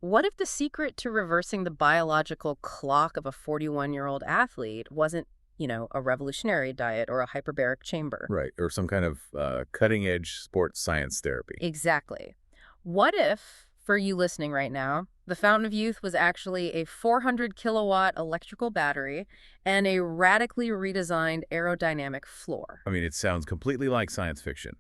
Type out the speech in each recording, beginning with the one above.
What if the secret to reversing the biological clock of a 41-year-old athlete wasn't, a revolutionary diet or a hyperbaric chamber? Right, or some kind of cutting-edge sports science therapy. Exactly. What if, for you listening right now, the Fountain of Youth was actually a 400 kilowatt electrical battery and a radically redesigned aerodynamic floor? I mean, it sounds completely like science fiction.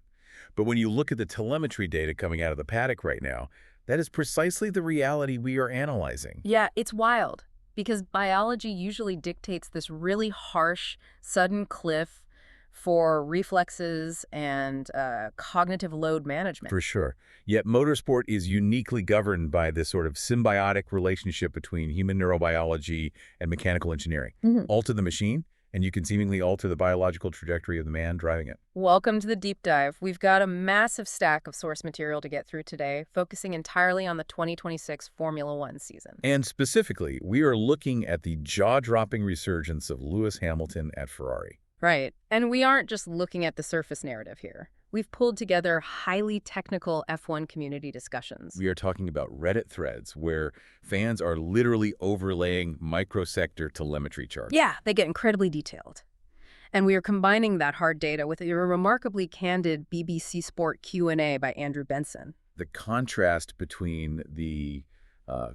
But when you look at the telemetry data coming out of the paddock right now, that is precisely the reality we are analyzing. Yeah, it's wild because biology usually dictates this really harsh, sudden cliff for reflexes and cognitive load management. For sure. Yet motorsport is uniquely governed by this sort of symbiotic relationship between human neurobiology and mechanical engineering. Mhm. Alter the machine, and you can seemingly alter the biological trajectory of the man driving it. Welcome to the deep dive. We've got a massive stack of source material to get through today, focusing entirely on the 2026 Formula One season. And specifically, we are looking at the jaw-dropping resurgence of Lewis Hamilton at Ferrari. Right. And we aren't just looking at the surface narrative here. We've pulled together highly technical F1 community discussions. We are talking about Reddit threads where fans are literally overlaying microsector telemetry charts. Yeah, they get incredibly detailed. And we are combining that hard data with a remarkably candid BBC Sport Q&A by Andrew Benson. The contrast between the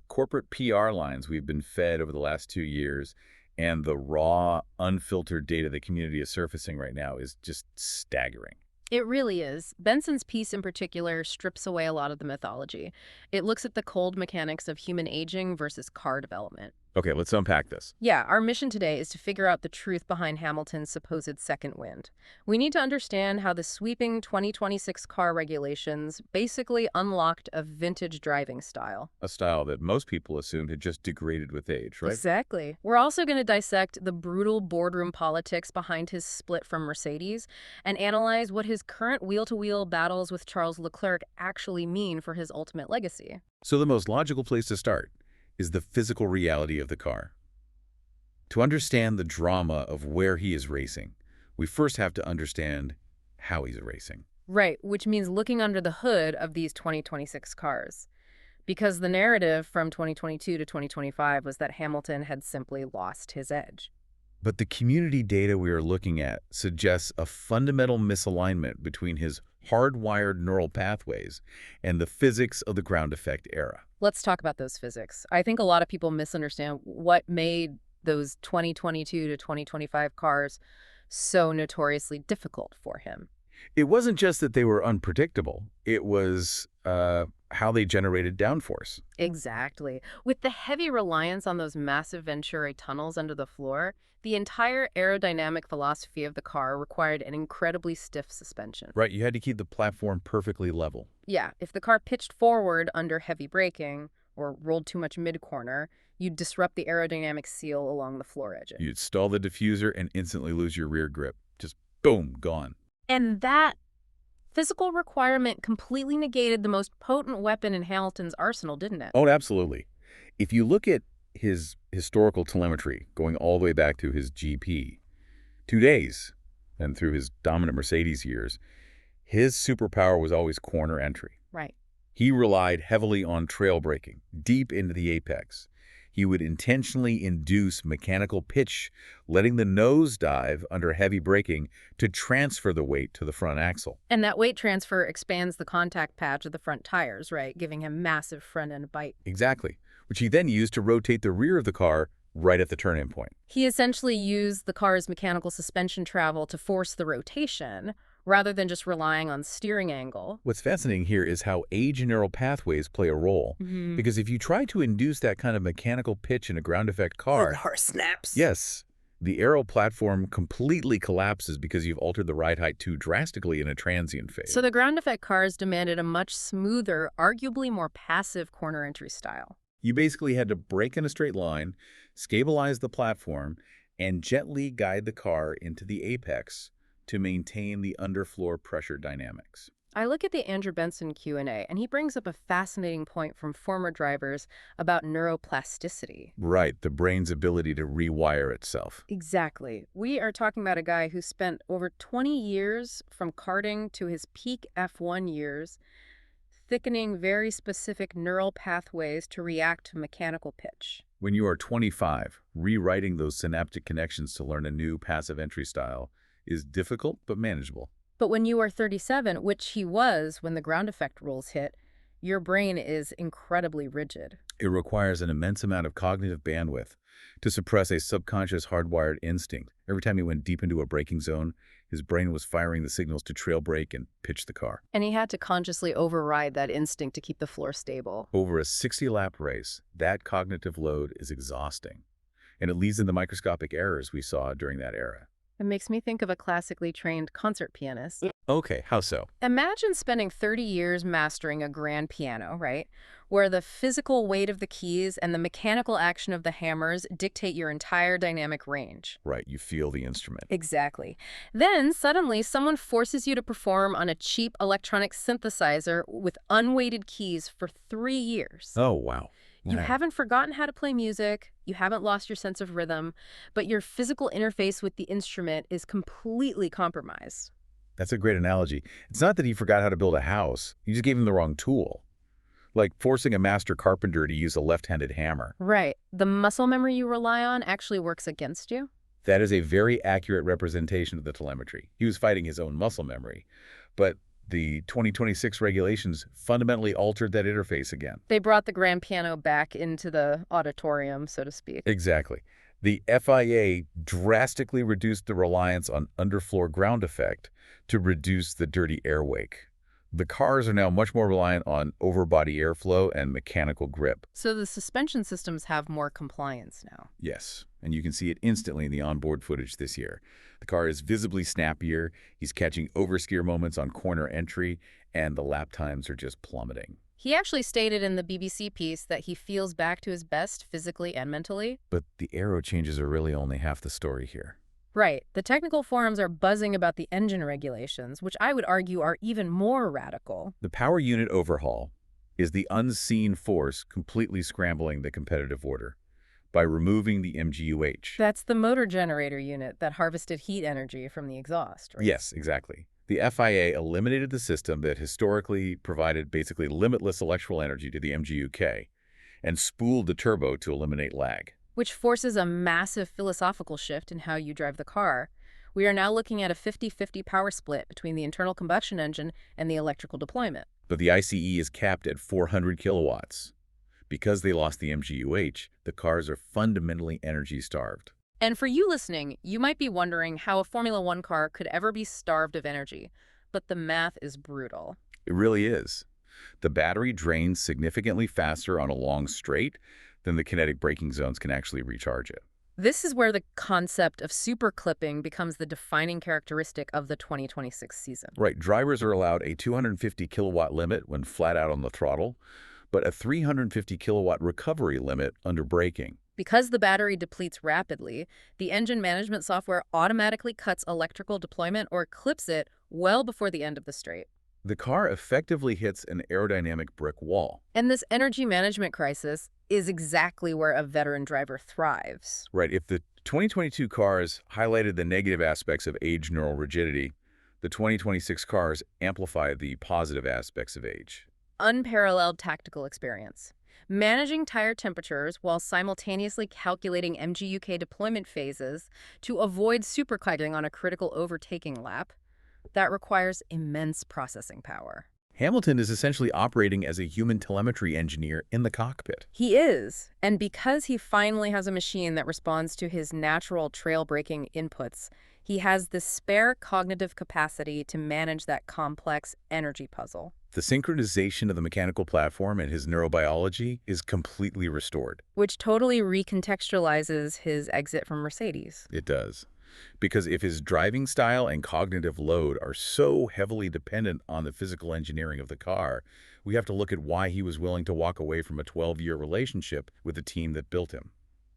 corporate PR lines we've been fed over the last 2 years and the raw, unfiltered data the community is surfacing right now is just staggering. It really is. Benson's piece in particular strips away a lot of the mythology. It looks at the cold mechanics of human aging versus car development. Okay, let's unpack this. Yeah, our mission today is to figure out the truth behind Hamilton's supposed second wind. We need to understand how the sweeping 2026 car regulations basically unlocked a vintage driving style. A style that most people assumed had just degraded with age, right? Exactly. We're also going to dissect the brutal boardroom politics behind his split from Mercedes and analyze what his current wheel-to-wheel battles with Charles Leclerc actually mean for his ultimate legacy. So the most logical place to start is the physical reality of the car. To understand the drama of where he is racing, we first have to understand how he's racing. Right, which means looking under the hood of these 2026 cars. Because the narrative from 2022 to 2025 was that Hamilton had simply lost his edge. But the community data we are looking at suggests a fundamental misalignment between his hardwired neural pathways and the physics of the ground effect era. Let's talk about those physics. I think a lot of people misunderstand what made those 2022 to 2025 cars so notoriously difficult for him. It wasn't just that they were unpredictable, it was how they generated downforce. Exactly. With the heavy reliance on those massive Venturi tunnels under the floor, the entire aerodynamic philosophy of the car required an incredibly stiff suspension. Right, you had to keep the platform perfectly level. Yeah, if the car pitched forward under heavy braking or rolled too much mid-corner, you'd disrupt the aerodynamic seal along the floor edges. You'd stall the diffuser and instantly lose your rear grip. Just boom, gone. And that physical requirement completely negated the most potent weapon in Hamilton's arsenal, didn't it? Oh, absolutely. If you look at his historical telemetry going all the way back to his GP, 2 days, and through his dominant Mercedes years, his superpower was always corner entry. Right. He relied heavily on trail braking, deep into the apex. He would intentionally induce mechanical pitch, letting the nose dive under heavy braking to transfer the weight to the front axle. And that weight transfer expands the contact patch of the front tires, right, giving him massive front-end bite. Exactly, which he then used to rotate the rear of the car right at the turn-in point. He essentially used the car's mechanical suspension travel to force the rotation, rather than just relying on steering angle. What's fascinating here is how age and neural pathways play a role. Because if you try to induce that kind of mechanical pitch in a ground effect car, the car snaps. yes, the aero platform completely collapses because you've altered the ride height too drastically in a transient phase. So the ground effect cars demanded a much smoother, arguably more passive corner entry style. You basically had to brake in a straight line, stabilize the platform, and gently guide the car into the apex to maintain the underfloor pressure dynamics. I look at the Andrew Benson Q&A, and he brings up a fascinating point from former drivers about neuroplasticity. Right, the brain's ability to rewire itself. Exactly. We are talking about a guy who spent over 20 years from karting to his peak F1 years thickening very specific neural pathways to react to mechanical pitch. When you are 25, rewriting those synaptic connections to learn a new passive entry style is difficult but manageable. But when you are 37, which he was when the ground effect rules hit, your brain is incredibly rigid. It requires an immense amount of cognitive bandwidth to suppress a subconscious hardwired instinct. Every time he went deep into a braking zone, his brain was firing the signals to trail brake and pitch the car. And he had to consciously override that instinct to keep the floor stable. Over a 60-lap race, that cognitive load is exhausting, and it leads into microscopic errors we saw during that era. It makes me think of a classically trained concert pianist. Okay, how so? Imagine spending 30 years mastering a grand piano, right? Where the physical weight of the keys and the mechanical action of the hammers dictate your entire dynamic range. Right, you feel the instrument. Exactly. Then, suddenly, someone forces you to perform on a cheap electronic synthesizer with unweighted keys for 3 years. Oh, wow. You haven't forgotten how to play music, you haven't lost your sense of rhythm, but your physical interface with the instrument is completely compromised. That's a great analogy. It's not that he forgot how to build a house. You just gave him the wrong tool. Like forcing a master carpenter to use a left-handed hammer. Right. The muscle memory you rely on actually works against you. That is a very accurate representation of the telemetry. He was fighting his own muscle memory. But the 2026 regulations fundamentally altered that interface again. They brought the grand piano back into the auditorium, so to speak. Exactly. The FIA drastically reduced the reliance on underfloor ground effect to reduce the dirty air wake. The cars are now much more reliant on overbody airflow and mechanical grip. So the suspension systems have more compliance now. Yes, and you can see it instantly in the onboard footage this year. The car is visibly snappier, he's catching oversteer moments on corner entry, and the lap times are just plummeting. He actually stated in the BBC piece that he feels back to his best physically and mentally. But the aero changes are really only half the story here. Right. The technical forums are buzzing about the engine regulations, which I would argue are even more radical. The power unit overhaul is the unseen force completely scrambling the competitive order by removing the MGUH. That's the motor generator unit that harvested heat energy from the exhaust, right? Yes, exactly. The FIA eliminated the system that historically provided basically limitless electrical energy to the MGUK and spooled the turbo to eliminate lag. Which forces a massive philosophical shift in how you drive the car. We are now looking at a 50-50 power split between the internal combustion engine and the electrical deployment. But the ICE is capped at 400 kilowatts. Because they lost the MGUH, the cars are fundamentally energy-starved. And for you listening, you might be wondering how a Formula One car could ever be starved of energy. But the math is brutal. It really is. The battery drains significantly faster on a long straight than the kinetic braking zones can actually recharge it. This is where the concept of super clipping becomes the defining characteristic of the 2026 season. Right, drivers are allowed a 250 kilowatt limit when flat out on the throttle, but a 350 kilowatt recovery limit under braking. Because the battery depletes rapidly, the engine management software automatically cuts electrical deployment or clips it well before the end of the straight. The car effectively hits an aerodynamic brick wall. And this energy management crisis is exactly where a veteran driver thrives. Right, if the 2022 cars highlighted the negative aspects of age neural rigidity, the 2026 cars amplify the positive aspects of age. Unparalleled tactical experience. Managing tire temperatures while simultaneously calculating MGUK deployment phases to avoid supercutting on a critical overtaking lap, that requires immense processing power. Hamilton is essentially operating as a human telemetry engineer in the cockpit. He is, and because he finally has a machine that responds to his natural trail braking inputs, he has the spare cognitive capacity to manage that complex energy puzzle. The synchronization of the mechanical platform and his neurobiology is completely restored. Which totally recontextualizes his exit from Mercedes. It does. Because if his driving style and cognitive load are so heavily dependent on the physical engineering of the car, we have to look at why he was willing to walk away from a 12-year relationship with the team that built him.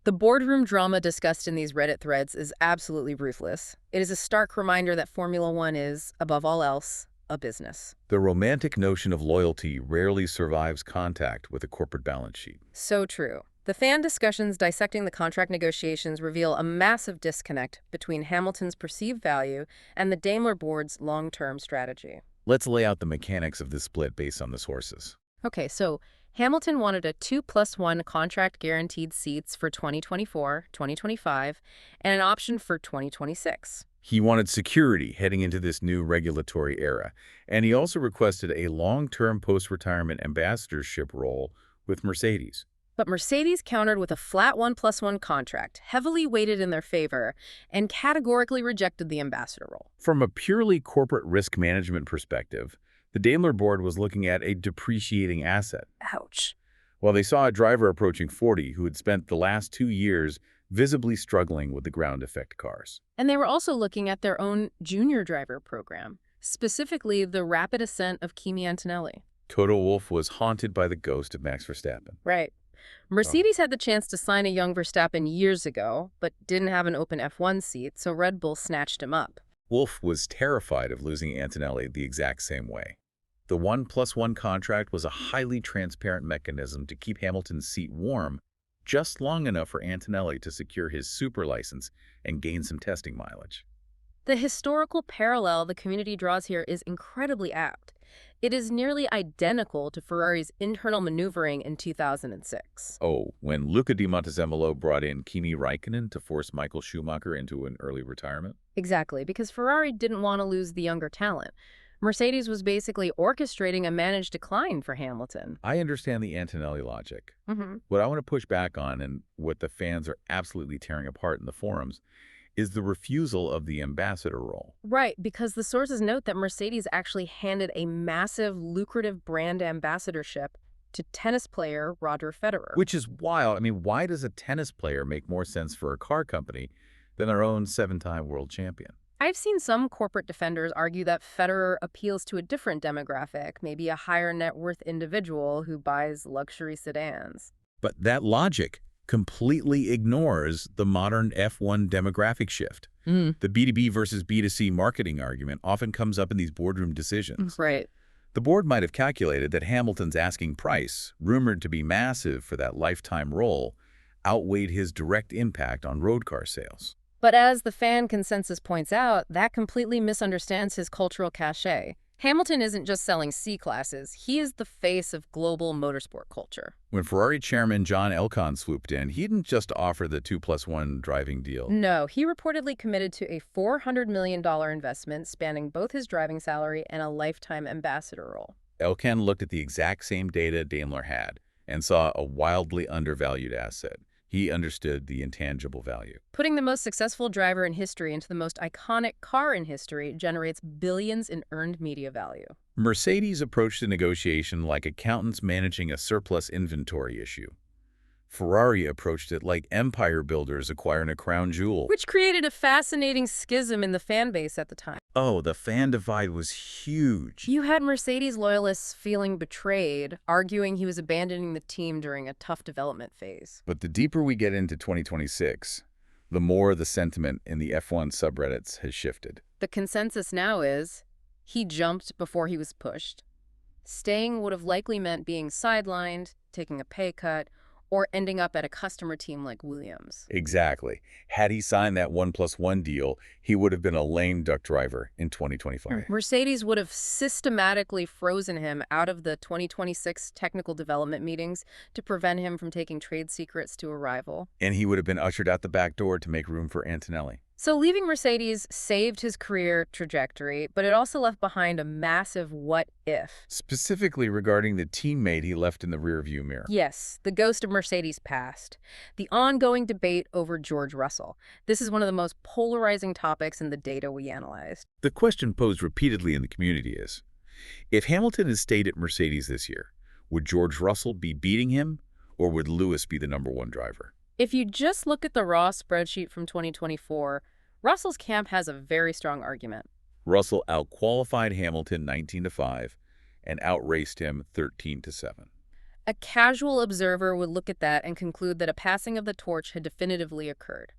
The boardroom drama discussed in these Reddit threads is absolutely ruthless. It is a stark reminder that Formula One is, above all else, a business. The romantic notion of loyalty rarely survives contact with a corporate balance sheet. So true. The fan discussions dissecting the contract negotiations reveal a massive disconnect between Hamilton's perceived value and the Daimler board's long-term strategy. Let's lay out the mechanics of this split based on the sources. Okay, so Hamilton wanted a 2+1 contract guaranteed seats for 2024, 2025, and an option for 2026. He wanted security heading into this new regulatory era, and he also requested a long-term post-retirement ambassadorship role with Mercedes. But Mercedes countered with a flat 1+1 contract, heavily weighted in their favor, and categorically rejected the ambassador role. From a purely corporate risk management perspective, the Daimler board was looking at a depreciating asset. Ouch. While they saw a driver approaching 40 who had spent the last 2 years visibly struggling with the ground effect cars. And they were also looking at their own junior driver program, specifically the rapid ascent of Kimi Antonelli. Toto Wolff was haunted by the ghost of Max Verstappen. Right. Mercedes had the chance to sign a young Verstappen years ago, but didn't have an open F1 seat, so Red Bull snatched him up. Wolff was terrified of losing Antonelli the exact same way. The 1+1 contract was a highly transparent mechanism to keep Hamilton's seat warm just long enough for Antonelli to secure his super license and gain some testing mileage. The historical parallel the community draws here is incredibly apt. It is nearly identical to Ferrari's internal maneuvering in 2006. Oh, when Luca Di Montezemolo brought in Kimi Räikkönen to force Michael Schumacher into an early retirement? Exactly, because Ferrari didn't want to lose the younger talent. Mercedes was basically orchestrating a managed decline for Hamilton. I understand the Antonelli logic. What I want to push back on, and what the fans are absolutely tearing apart in the forums, is the refusal of the ambassador role. Right, because the sources note that Mercedes actually handed a massive, lucrative brand ambassadorship to tennis player Roger Federer. Which is wild. I mean, why does a tennis player make more sense for a car company than our own 7-time world champion? I've seen some corporate defenders argue that Federer appeals to a different demographic, maybe a higher net worth individual who buys luxury sedans. But that logic completely ignores the modern F1 demographic shift. The B2B versus B2C marketing argument often comes up in these boardroom decisions. Right. The board might have calculated that Hamilton's asking price, rumored to be massive for that lifetime role, outweighed his direct impact on road car sales. But as the fan consensus points out, that completely misunderstands his cultural cachet. Hamilton isn't just selling C-classes, he is the face of global motorsport culture. When Ferrari chairman John Elkann swooped in, he didn't just offer the 2+1 driving deal. No, he reportedly committed to a $400 million investment spanning both his driving salary and a lifetime ambassador role. Elkann looked at the exact same data Daimler had and saw a wildly undervalued asset. He understood the intangible value. Putting the most successful driver in history into the most iconic car in history generates billions in earned media value. Mercedes approached the negotiation like accountants managing a surplus inventory issue. Ferrari approached it like empire builders acquiring a crown jewel. Which created a fascinating schism in the fan base at the time. Oh, the fan divide was huge. You had Mercedes loyalists feeling betrayed, arguing he was abandoning the team during a tough development phase. But the deeper we get into 2026, the more the sentiment in the F1 subreddits has shifted. The consensus now is, he jumped before he was pushed. Staying would have likely meant being sidelined, taking a pay cut, or ending up at a customer team like Williams. Exactly. Had he signed that 1+1 deal, he would have been a lame duck driver in 2025. Mercedes would have systematically frozen him out of the 2026 technical development meetings to prevent him from taking trade secrets to a rival. And he would have been ushered out the back door to make room for Antonelli. So leaving Mercedes saved his career trajectory, but it also left behind a massive what-if. Specifically regarding the teammate he left in the rearview mirror. Yes, the ghost of Mercedes' past. The ongoing debate over George Russell. This is one of the most polarizing topics in the data we analyzed. The question posed repeatedly in the community is, if Hamilton had stayed at Mercedes this year, would George Russell be beating him, or would Lewis be the #1 driver? If you just look at the raw spreadsheet from 2024, Russell's camp has a very strong argument. Russell outqualified Hamilton 19-5 and outraced him 13-7. A casual observer would look at that and conclude that a passing of the torch had definitively occurred.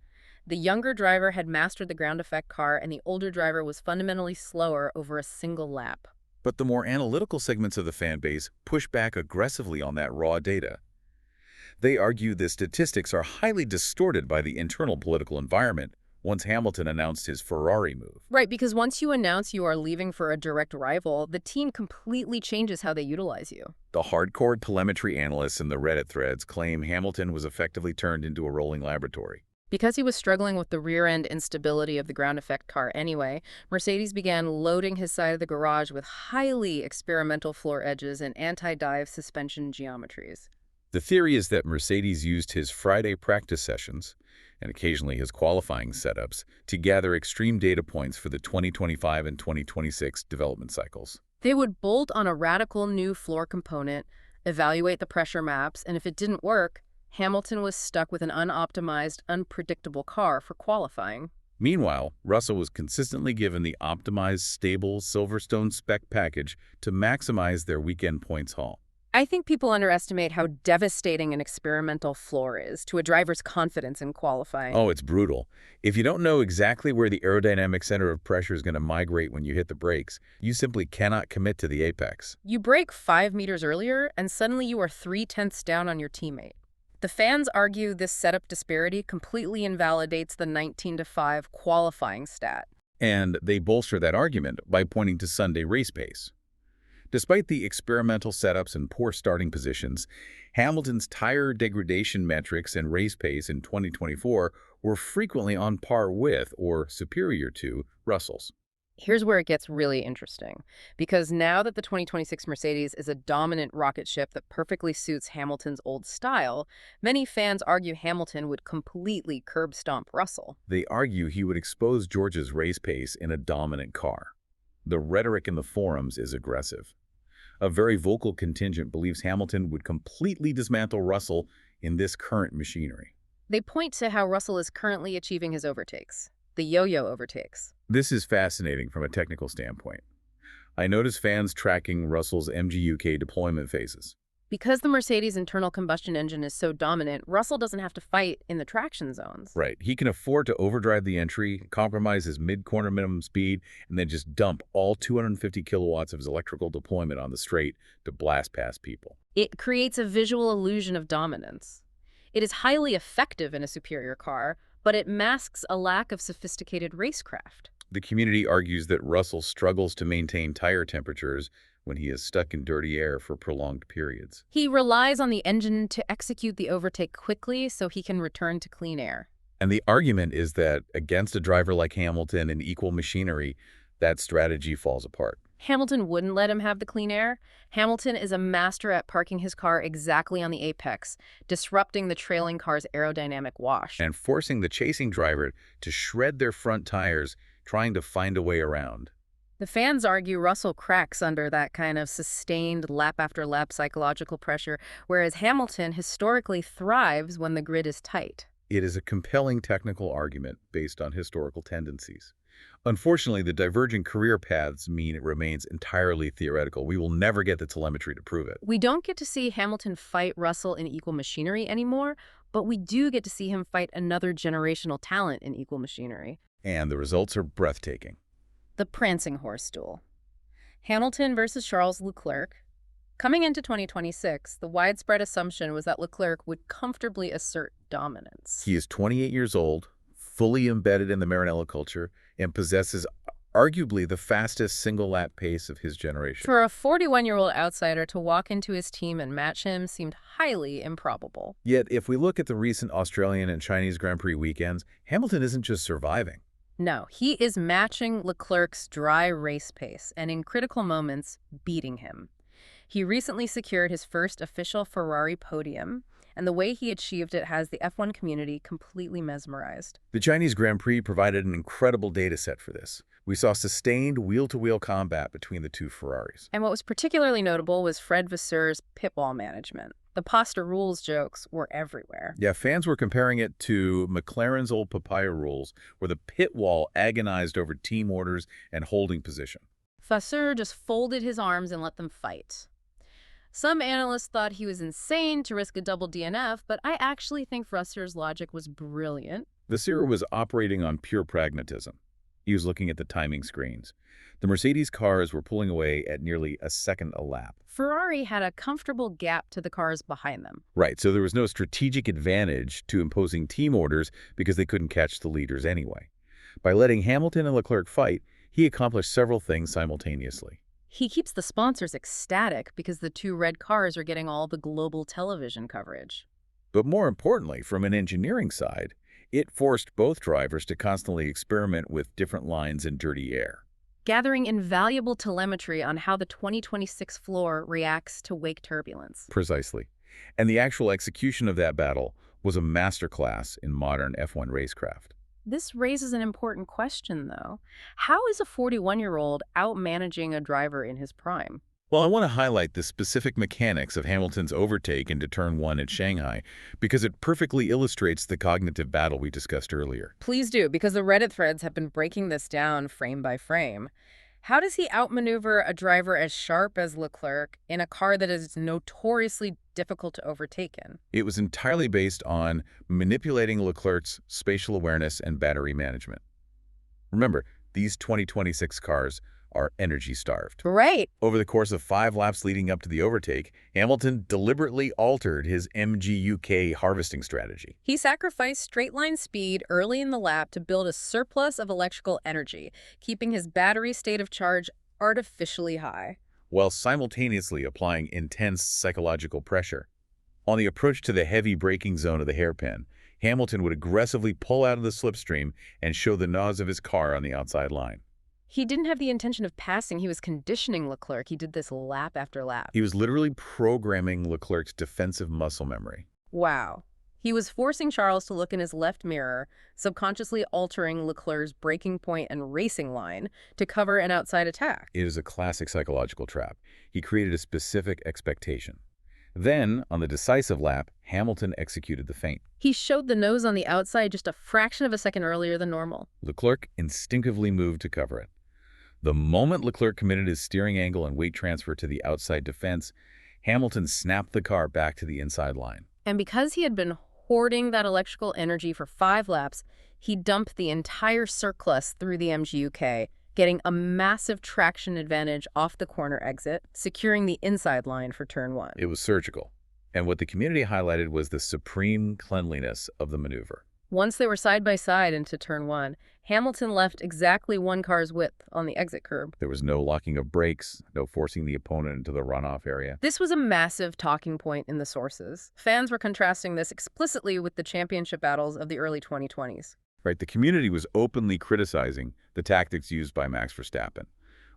The younger driver had mastered the ground effect car, and the older driver was fundamentally slower over a single lap. But the more analytical segments of the fan base push back aggressively on that raw data. They argue the statistics are highly distorted by the internal political environment once Hamilton announced his Ferrari move. Right, because once you announce you are leaving for a direct rival, the team completely changes how they utilize you. The hardcore telemetry analysts in the Reddit threads claim Hamilton was effectively turned into a rolling laboratory. Because he was struggling with the rear-end instability of the ground effect car anyway, Mercedes began loading his side of the garage with highly experimental floor edges and anti-dive suspension geometries. The theory is that Mercedes used his Friday practice sessions, and occasionally his qualifying setups, to gather extreme data points for the 2025 and 2026 development cycles. They would bolt on a radical new floor component, evaluate the pressure maps, and if it didn't work, Hamilton was stuck with an unoptimized, unpredictable car for qualifying. Meanwhile, Russell was consistently given the optimized, stable Silverstone spec package to maximize their weekend points haul. I think people underestimate how devastating an experimental floor is to a driver's confidence in qualifying. Oh, it's brutal. If you don't know exactly where the aerodynamic center of pressure is going to migrate when you hit the brakes, you simply cannot commit to the apex. You brake 5 meters earlier, and suddenly you are 3/10 down on your teammate. The fans argue this setup disparity completely invalidates the 19-5 qualifying stat. And they bolster that argument by pointing to Sunday race pace. Despite the experimental setups and poor starting positions, Hamilton's tire degradation metrics and race pace in 2024 were frequently on par with or superior to Russell's. Here's where it gets really interesting, because now that the 2026 Mercedes is a dominant rocket ship that perfectly suits Hamilton's old style, many fans argue Hamilton would completely curb stomp Russell. They argue he would expose George's race pace in a dominant car. The rhetoric in the forums is aggressive. A very vocal contingent believes Hamilton would completely dismantle Russell in this current machinery. They point to how Russell is currently achieving his overtakes, the yo-yo overtakes. This is fascinating from a technical standpoint. I notice fans tracking Russell's MGUK deployment phases. Because the Mercedes internal combustion engine is so dominant, Russell doesn't have to fight in the traction zones. Right. He can afford to overdrive the entry, compromise his mid-corner minimum speed, and then just dump all 250 kilowatts of his electrical deployment on the straight to blast past people. It creates a visual illusion of dominance. It is highly effective in a superior car, but it masks a lack of sophisticated racecraft. The community argues that Russell struggles to maintain tire temperatures when he is stuck in dirty air for prolonged periods. He relies on the engine to execute the overtake quickly so he can return to clean air. And the argument is that against a driver like Hamilton in equal machinery, that strategy falls apart. Hamilton wouldn't let him have the clean air. Hamilton is a master at parking his car exactly on the apex, disrupting the trailing car's aerodynamic wash. And forcing the chasing driver to shred their front tires, trying to find a way around. The fans argue Russell cracks under that kind of sustained lap-after-lap psychological pressure, whereas Hamilton historically thrives when the grid is tight. It is a compelling technical argument based on historical tendencies. Unfortunately, the divergent career paths mean it remains entirely theoretical. We will never get the telemetry to prove it. We don't get to see Hamilton fight Russell in equal machinery anymore, but we do get to see him fight another generational talent in equal machinery. And the results are breathtaking. The prancing horse duel. Hamilton versus Charles Leclerc. Coming into 2026, the widespread assumption was that Leclerc would comfortably assert dominance. He is 28 years old, fully embedded in the Maranello culture, and possesses arguably the fastest single-lap pace of his generation. For a 41-year-old outsider to walk into his team and match him seemed highly improbable. Yet, if we look at the recent Australian and Chinese Grand Prix weekends, Hamilton isn't just surviving. No, he is matching Leclerc's dry race pace and, in critical moments, beating him. He recently secured his first official Ferrari podium, and the way he achieved it has the F1 community completely mesmerized. The Chinese Grand Prix provided an incredible data set for this. We saw sustained wheel-to-wheel combat between the two Ferraris. And what was particularly notable was Fred Vasseurs' pit wall management. The pasta rules jokes were everywhere. Yeah, fans were comparing it to McLaren's old papaya rules, where the pit wall agonized over team orders and holding position. Vasseur just folded his arms and let them fight. Some analysts thought he was insane to risk a double DNF, but I actually think Vasseur's logic was brilliant. Vasseur was operating on pure pragmatism. He was looking at the timing screens. The Mercedes cars were pulling away at nearly a second a lap. Ferrari had a comfortable gap to the cars behind them. Right, so there was no strategic advantage to imposing team orders because they couldn't catch the leaders anyway. By letting Hamilton and Leclerc fight, he accomplished several things simultaneously. He keeps the sponsors ecstatic because the two red cars are getting all the global television coverage. But more importantly, from an engineering side, it forced both drivers to constantly experiment with different lines in dirty air. Gathering invaluable telemetry on how the 2026 floor reacts to wake turbulence. Precisely. And the actual execution of that battle was a masterclass in modern F1 racecraft. This raises an important question, though. How is a 41-year-old out-managing a driver in his prime? Well, I want to highlight the specific mechanics of Hamilton's overtake into Turn 1 at Shanghai because it perfectly illustrates the cognitive battle we discussed earlier. Please do, because the Reddit threads have been breaking this down frame by frame. How does he outmaneuver a driver as sharp as Leclerc in a car that is notoriously difficult to overtake in? It was entirely based on manipulating Leclerc's spatial awareness and battery management. Remember, these 2026 cars are energy-starved. Right. Over the course of 5 laps leading up to the overtake, Hamilton deliberately altered his MGUK harvesting strategy. He sacrificed straight-line speed early in the lap to build a surplus of electrical energy, keeping his battery state of charge artificially high, While simultaneously applying intense psychological pressure. On the approach to the heavy braking zone of the hairpin, Hamilton would aggressively pull out of the slipstream and show the nose of his car on the outside line. He didn't have the intention of passing. He was conditioning Leclerc. He did this lap after lap. He was literally programming Leclerc's defensive muscle memory. Wow. He was forcing Charles to look in his left mirror, subconsciously altering Leclerc's braking point and racing line to cover an outside attack. It is a classic psychological trap. He created a specific expectation. Then, on the decisive lap, Hamilton executed the feint. He showed the nose on the outside just a fraction of a second earlier than normal. Leclerc instinctively moved to cover it. The moment Leclerc committed his steering angle and weight transfer to the outside defense, Hamilton snapped the car back to the inside line. And because he had been hoarding that electrical energy for 5 laps, he dumped the entire surplus through the MGUK, getting a massive traction advantage off the corner exit, securing the inside line for Turn 1. It was surgical. And what the community highlighted was the supreme cleanliness of the maneuver. Once they were side by side into Turn 1, Hamilton left exactly one car's width on the exit curb. There was no locking of brakes, no forcing the opponent into the runoff area. This was a massive talking point in the sources. Fans were contrasting this explicitly with the championship battles of the early 2020s. Right, the community was openly criticizing the tactics used by Max Verstappen,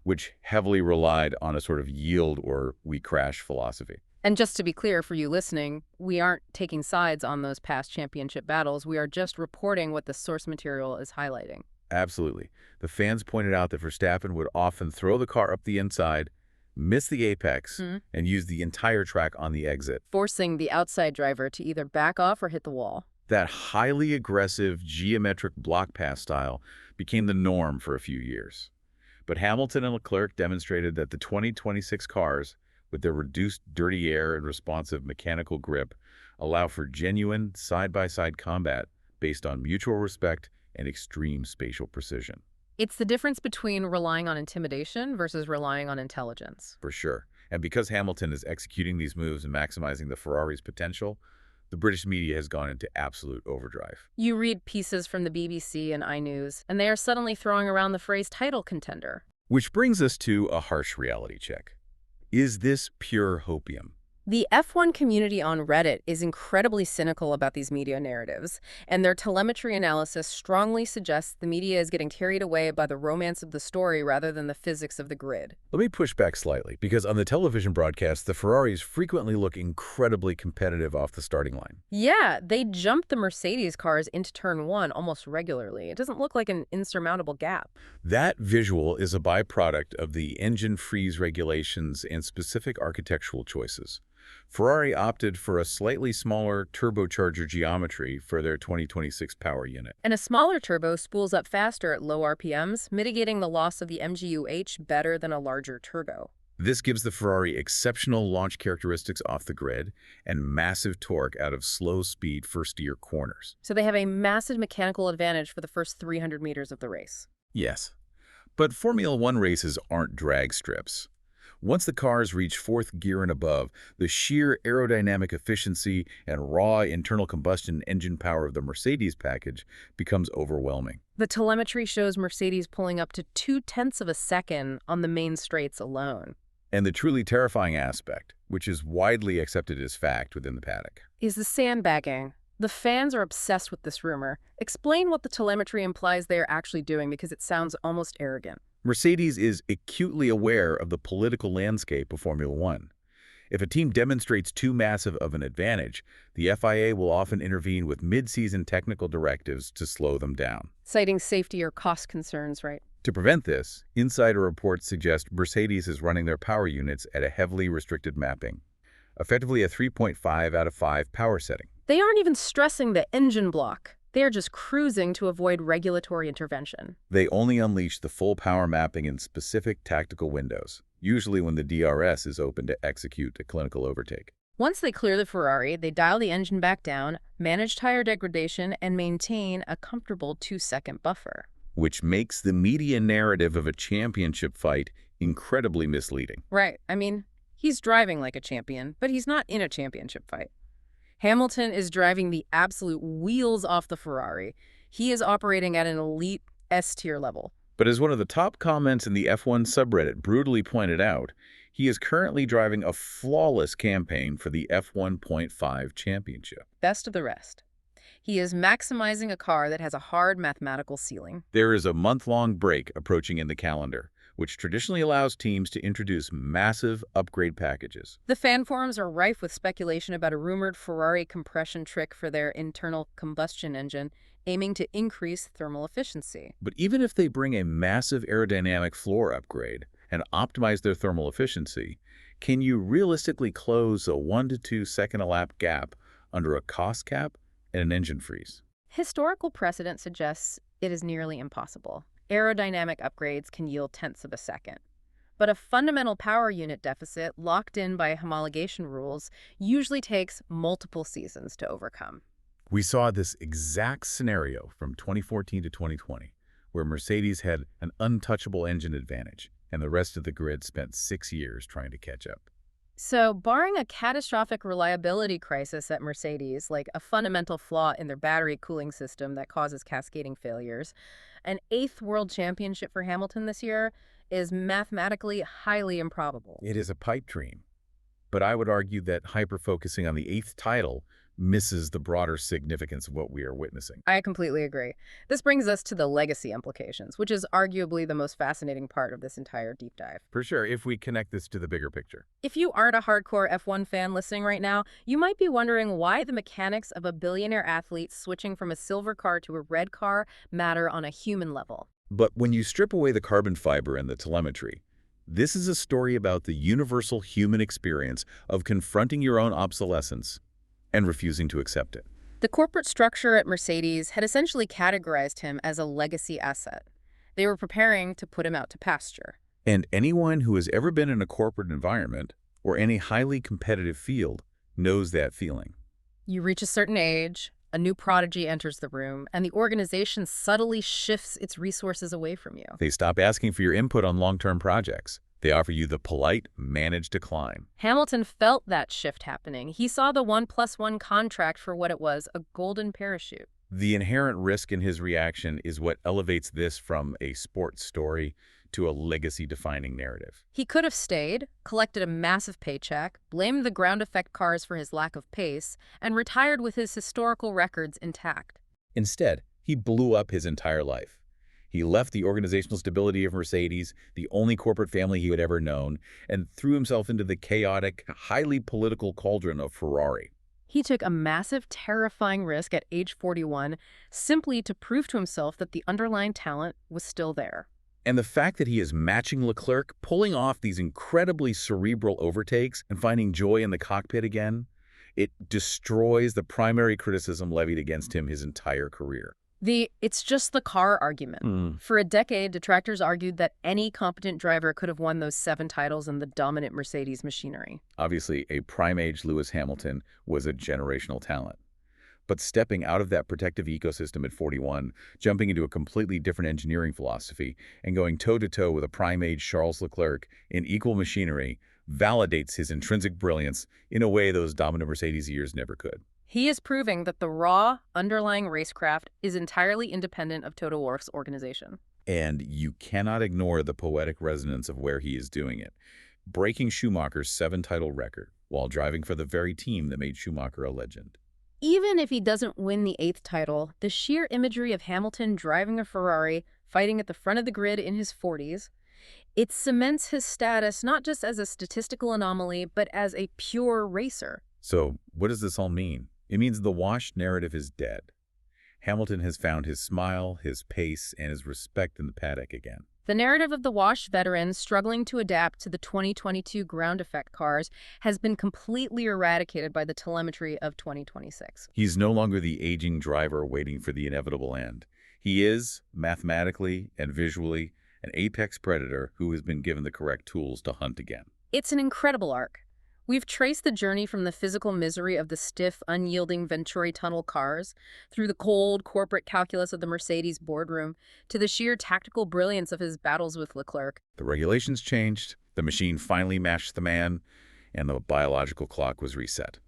which heavily relied on a sort of yield or we crash philosophy. And just to be clear for you listening, we aren't taking sides on those past championship battles. We are just reporting what the source material is highlighting. Absolutely. The fans pointed out that Verstappen would often throw the car up the inside, miss the apex, and use the entire track on the exit, forcing the outside driver to either back off or hit the wall. That highly aggressive geometric block pass style became the norm for a few years. But Hamilton and Leclerc demonstrated that the 2026 cars, with their reduced dirty air and responsive mechanical grip, allow for genuine side-by-side combat based on mutual respect and extreme spatial precision. It's the difference between relying on intimidation versus relying on intelligence. For sure. And because Hamilton is executing these moves and maximizing the Ferrari's potential, the British media has gone into absolute overdrive. You read pieces from the BBC and iNews, and they are suddenly throwing around the phrase title contender. Which brings us to a harsh reality check. Is this pure hopium? The F1 community on Reddit is incredibly cynical about these media narratives, and their telemetry analysis strongly suggests the media is getting carried away by the romance of the story rather than the physics of the grid. Let me push back slightly, because on the television broadcast, the Ferraris frequently look incredibly competitive off the starting line. Yeah, they jump the Mercedes cars into Turn 1 almost regularly. It doesn't look like an insurmountable gap. That visual is a byproduct of the engine freeze regulations and specific architectural choices. Ferrari opted for a slightly smaller turbocharger geometry for their 2026 power unit. And a smaller turbo spools up faster at low RPMs, mitigating the loss of the MGU-H better than a larger turbo. This gives the Ferrari exceptional launch characteristics off the grid and massive torque out of slow-speed first-gear corners. So they have a massive mechanical advantage for the first 300 meters of the race. Yes, but Formula One races aren't drag strips. Once the cars reach fourth gear and above, the sheer aerodynamic efficiency and raw internal combustion engine power of the Mercedes package becomes overwhelming. The telemetry shows Mercedes pulling up to 0.2 of a second on the main straights alone. And the truly terrifying aspect, which is widely accepted as fact within the paddock, Is the sandbagging. The fans are obsessed with this rumor. Explain what the telemetry implies they are actually doing because it sounds almost arrogant. Mercedes is acutely aware of the political landscape of Formula One. If a team demonstrates too massive of an advantage, the FIA will often intervene with mid-season technical directives to slow them down. Citing safety or cost concerns, right? To prevent this, insider reports suggest Mercedes is running their power units at a heavily restricted mapping, effectively a 3.5 out of 5 power setting. They aren't even stressing the engine block. They are just cruising to avoid regulatory intervention. They only unleash the full power mapping in specific tactical windows, usually when the DRS is open to execute a clinical overtake. Once they clear the Ferrari, they dial the engine back down, manage tire degradation, and maintain a comfortable 2-second buffer. Which makes the media narrative of a championship fight incredibly misleading. Right. I mean, he's driving like a champion, but he's not in a championship fight. Hamilton is driving the absolute wheels off the Ferrari. He is operating at an elite S-tier level. But as one of the top comments in the F1 subreddit brutally pointed out, he is currently driving a flawless campaign for the F1.5 championship. Best of the rest. He is maximizing a car that has a hard mathematical ceiling. There is a month-long break approaching in the calendar, which traditionally allows teams to introduce massive upgrade packages. The fan forums are rife with speculation about a rumored Ferrari compression trick for their internal combustion engine, aiming to increase thermal efficiency. But even if they bring a massive aerodynamic floor upgrade and optimize their thermal efficiency, can you realistically close a 1 to 2 second a lap gap under a cost cap and an engine freeze? Historical precedent suggests it is nearly impossible. Aerodynamic upgrades can yield tenths of a second. But a fundamental power unit deficit locked in by homologation rules usually takes multiple seasons to overcome. We saw this exact scenario from 2014 to 2020, where Mercedes had an untouchable engine advantage, and the rest of the grid spent 6 years trying to catch up. So, barring a catastrophic reliability crisis at Mercedes, like a fundamental flaw in their battery cooling system that causes cascading failures, an 8th World Championship for Hamilton this year is mathematically highly improbable. It is a pipe dream, but I would argue that hyper-focusing on the 8th title misses the broader significance of what we are witnessing. I completely agree. This brings us to the legacy implications, which is arguably the most fascinating part of this entire deep dive. For sure, if we connect this to the bigger picture. If you aren't a hardcore F1 fan listening right now, you might be wondering why the mechanics of a billionaire athlete switching from a silver car to a red car matter on a human level. But when you strip away the carbon fiber and the telemetry, this is a story about the universal human experience of confronting your own obsolescence and refusing to accept it. The corporate structure at Mercedes had essentially categorized him as a legacy asset. They were preparing to put him out to pasture. And anyone who has ever been in a corporate environment or any highly competitive field knows that feeling. You reach a certain age, a new prodigy enters the room, and the organization subtly shifts its resources away from you. They stop asking for your input on long-term projects. They offer you the polite, managed decline. Hamilton felt that shift happening. He saw the 1+1 contract for what it was, a golden parachute. The inherent risk in his reaction is what elevates this from a sports story to a legacy-defining narrative. He could have stayed, collected a massive paycheck, blamed the ground effect cars for his lack of pace, and retired with his historical records intact. Instead, he blew up his entire life. He left the organizational stability of Mercedes, the only corporate family he had ever known, and threw himself into the chaotic, highly political cauldron of Ferrari. He took a massive, terrifying risk at age 41 simply to prove to himself that the underlying talent was still there. And the fact that he is matching Leclerc, pulling off these incredibly cerebral overtakes and finding joy in the cockpit again, it destroys the primary criticism levied against him his entire career. It's just the car argument. For a decade, detractors argued that any competent driver could have won those 7 titles in the dominant Mercedes machinery. Obviously, a prime-age Lewis Hamilton was a generational talent. But stepping out of that protective ecosystem at 41, jumping into a completely different engineering philosophy, and going toe-to-toe with a prime-age Charles Leclerc in equal machinery validates his intrinsic brilliance in a way those dominant Mercedes years never could. He is proving that the raw, underlying racecraft is entirely independent of Toto Wolff's organization. And you cannot ignore the poetic resonance of where he is doing it, breaking Schumacher's 7-title record while driving for the very team that made Schumacher a legend. Even if he doesn't win the 8th title, the sheer imagery of Hamilton driving a Ferrari, fighting at the front of the grid in his 40s, it cements his status not just as a statistical anomaly, but as a pure racer. So, what does this all mean? It means the washed narrative is dead. Hamilton has found his smile, his pace, and his respect in the paddock again. The narrative of the washed veteran struggling to adapt to the 2022 ground effect cars has been completely eradicated by the telemetry of 2026. He's no longer the aging driver waiting for the inevitable end. He is, mathematically and visually, an apex predator who has been given the correct tools to hunt again. It's an incredible arc. We've traced the journey from the physical misery of the stiff, unyielding Venturi tunnel cars, through the cold, corporate calculus of the Mercedes boardroom, to the sheer tactical brilliance of his battles with Leclerc. The regulations changed, the machine finally matched the man, and the biological clock was reset.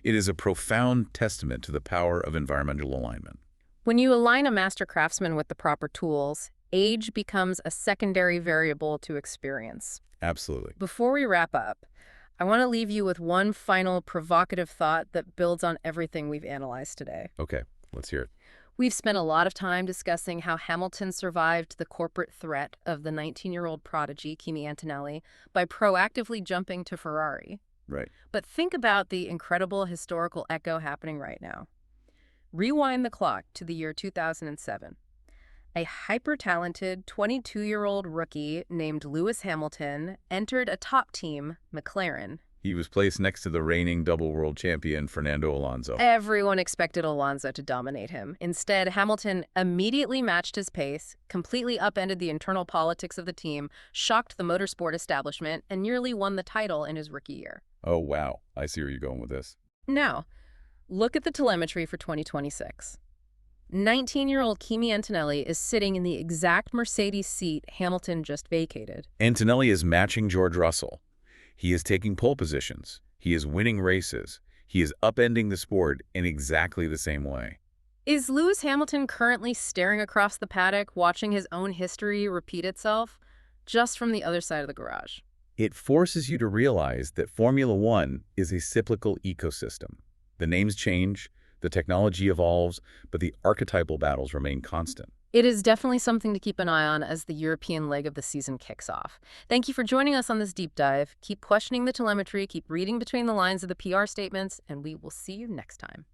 It is a profound testament to the power of environmental alignment. When you align a master craftsman with the proper tools, age becomes a secondary variable to experience. Absolutely. Before we wrap up, I want to leave you with one final provocative thought that builds on everything we've analyzed today. Okay, let's hear it. We've spent a lot of time discussing how Hamilton survived the corporate threat of the 19-year-old prodigy, Kimi Antonelli, by proactively jumping to Ferrari. Right. But think about the incredible historical echo happening right now. Rewind the clock to the year 2007. A hyper-talented 22-year-old rookie named Lewis Hamilton entered a top team, McLaren. He was placed next to the reigning double world champion, Fernando Alonso. Everyone expected Alonso to dominate him. Instead, Hamilton immediately matched his pace, completely upended the internal politics of the team, shocked the motorsport establishment, and nearly won the title in his rookie year. Oh, wow. I see where you're going with this. Now, look at the telemetry for 2026. 19-year-old Kimi Antonelli is sitting in the exact Mercedes seat Hamilton just vacated. Antonelli is matching George Russell. He is taking pole positions. He is winning races. He is upending the sport in exactly the same way. Is Lewis Hamilton currently staring across the paddock, watching his own history repeat itself, just from the other side of the garage? It forces you to realize that Formula One is a cyclical ecosystem. The names change, the technology evolves, but the archetypal battles remain constant. It is definitely something to keep an eye on as the European leg of the season kicks off. Thank you for joining us on this deep dive. Keep questioning the telemetry, keep reading between the lines of the PR statements, and we will see you next time.